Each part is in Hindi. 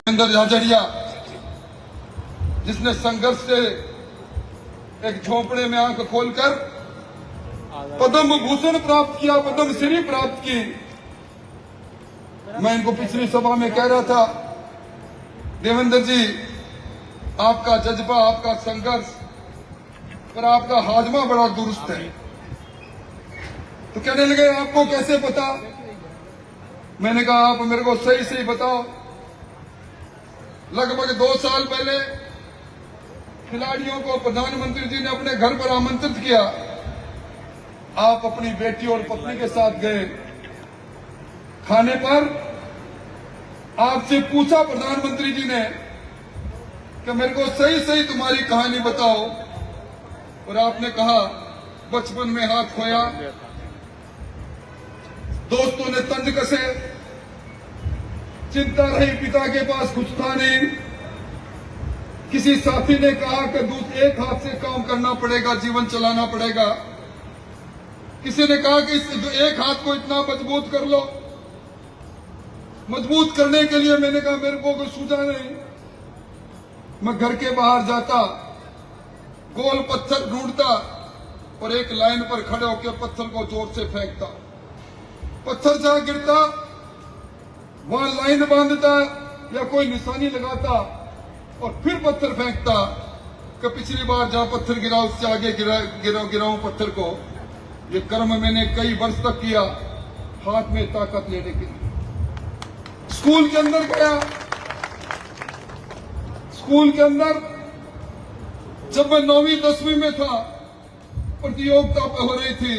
अंदर झाझड़िया, जिसने संघर्ष से एक झोंपड़े में आंख खोलकर पद्म भूषण प्राप्त किया, पद्म श्री प्राप्त की। मैं इनको पिछली सभा में कह रहा था, देवेंद्र जी आपका जज्बा, आपका संघर्ष पर आपका हाजमा बड़ा दुरुस्त है। तो कहने लगे आपको कैसे पता? मैंने कहा आप मेरे को सही सही बताओ। लगभग 2 साल पहले खिलाड़ियों को प्रधानमंत्री जी ने अपने घर पर आमंत्रित किया। आप अपनी बेटी और पत्नी के साथ गए। खाने पर आपसे पूछा प्रधानमंत्री जी ने कि मेरे को सही सही तुम्हारी कहानी बताओ, और आपने कहा बचपन में हाथ खोया, दोस्तों ने तंज कसे, चिंता रही पिता के पास कुछ था नहीं, किसी साथी ने कहा कि एक हाथ से काम करना पड़ेगा, जीवन चलाना पड़ेगा। किसी ने कहा कि इस एक हाथ को इतना मजबूत कर लो। मजबूत करने के लिए मैंने कहा मेरे को कोई सूझा नहीं। मैं घर के बाहर जाता, गोल पत्थर ढूंढता और एक लाइन पर खड़े होकर पत्थर को जोर से फेंकता। पत्थर जहां गिरता वहां लाइन बांधता या कोई निशानी लगाता और फिर पत्थर फेंकता कि पिछली बार जहां पत्थर गिरा उससे आगे गिराऊं पत्थर को। ये कर्म मैंने कई वर्ष तक किया, हाथ में ताकत लेने के लिए। स्कूल के अंदर गया, स्कूल के अंदर जब मैं 9वीं 10वीं में था, प्रतियोगिता हो रही थी।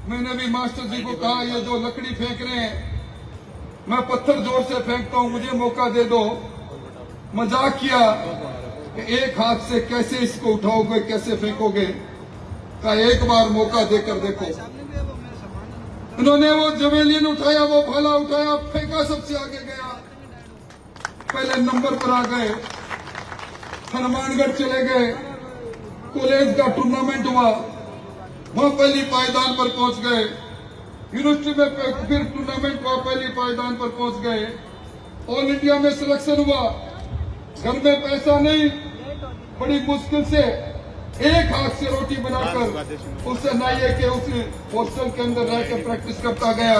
मैंने भी मास्टर जी को कहा ये जो लकड़ी फेंक रहे हैं, मैं पत्थर जोर से फेंकता हूं, मुझे मौका दे दो। मजाक किया कि एक हाथ से कैसे इसको उठाओगे, कैसे फेंकोगे? का एक बार मौका देकर देखो। उन्होंने वो जवेलियन उठाया, वो भाला उठाया, फेंका, सबसे आगे गया, पहले नंबर पर आ गए। हनुमानगढ़ चले गए, कॉलेज का टूर्नामेंट हुआ, वहां पहली पायदान पर पहुंच गए। यूनिवर्सिटी में फिर टूर्नामेंट हुआ, पहली पायदान पर पहुंच गए। ऑल इंडिया में सिलेक्शन हुआ। घर में पैसा नहीं, बड़ी मुश्किल से एक हाथ से रोटी बनाकर उससे नाइए के उस हॉस्टल के अंदर रहकर प्रैक्टिस करता गया।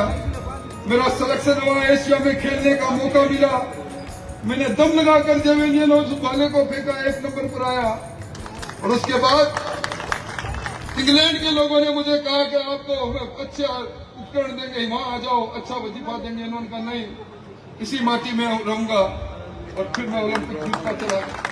मेरा सिलेक्शन हुआ, एशिया में खेलने का मौका मिला। मैंने दम लगाकर जेवेलियन और भाले को फेंका, 1 नंबर पर आया। और उसके बाद इंग्लैंड के लोगों ने मुझे कहा कि आपको अच्छे उपकरण देंगे, वहां आ जाओ, अच्छा वजीफा देंगे। इन्होंने कहा नहीं, इसी माटी में रहूंगा। और फिर मैं ओलंपिक जीतता चला गया।